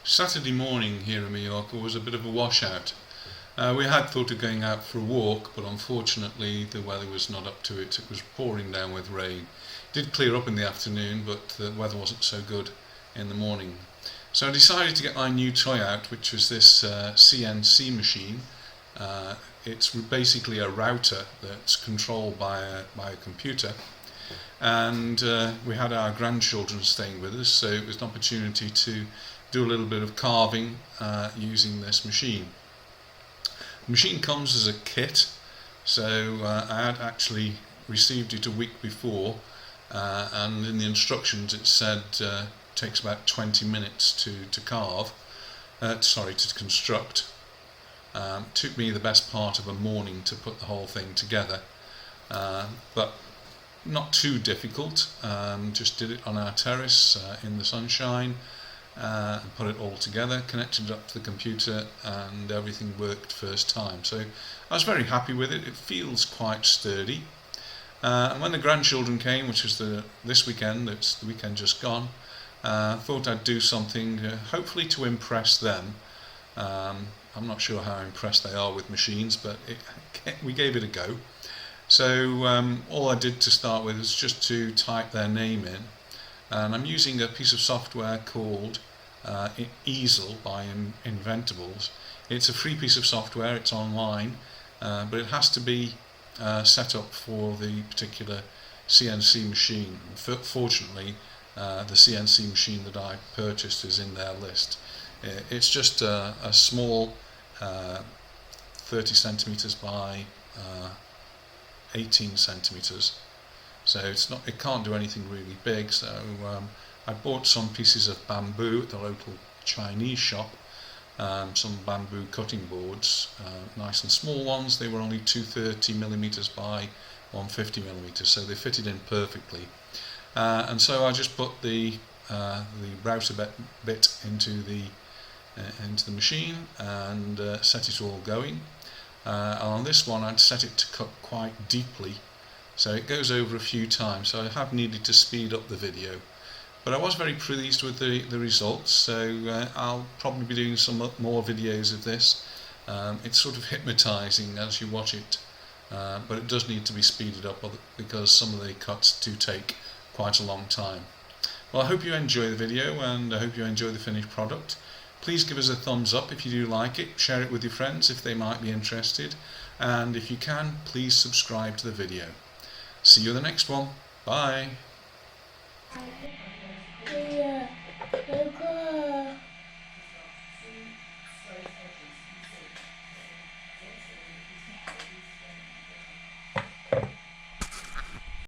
Saturday morning here in Mallorca was a bit of a washout. We had thought of going out for a walk, but unfortunately the weather was not up to it. It was pouring down with rain. It did clear up in the afternoon, but the weather wasn't so good in the morning. So I decided to get my new toy out, which was this CNC machine. It's basically a router that's controlled by a computer. And we had our grandchildren staying with us, so it was an opportunity to do a little bit of carving using this machine. The machine comes as a kit, so I had actually received it a week before, and in the instructions it said it takes about 20 minutes to construct. It took me the best part of a morning to put the whole thing together, but not too difficult. Just did it on our terrace in the sunshine, and put it all together, connected it up to the computer, and everything worked first time. So I was very happy with it. It feels quite sturdy. And when the grandchildren came, which was this weekend, it's the weekend just gone, I thought I'd do something hopefully to impress them. I'm not sure how impressed they are with machines, but we gave it a go. So all I did to start with was just to type their name in, and I'm using a piece of software called Easel by Inventables. It's a free piece of software, it's online, but it has to be set up for the particular CNC machine. Fortunately, the CNC machine that I purchased is in their list. It's just a small 30 centimeters by 18 centimeters, so it can't do anything really big. So I bought some pieces of bamboo at the local Chinese shop, some bamboo cutting boards, nice and small ones. They were only 230 millimeters by 150 millimeters, so they fitted in perfectly. And so I just put the router bit into the machine and set it all going. And on this one I'd set it to cut quite deeply, so it goes over a few times, so I have needed to speed up the video. But I was very pleased with the results, so I'll probably be doing some more videos of this. It's sort of hypnotizing as you watch it, but it does need to be speeded up because some of the cuts do take quite a long time. Well, I hope you enjoy the video, and I hope you enjoy the finished product. Please give us a thumbs up if you do like it, share it with your friends if they might be interested, and if you can, please subscribe to the video. See you in the next one. Bye.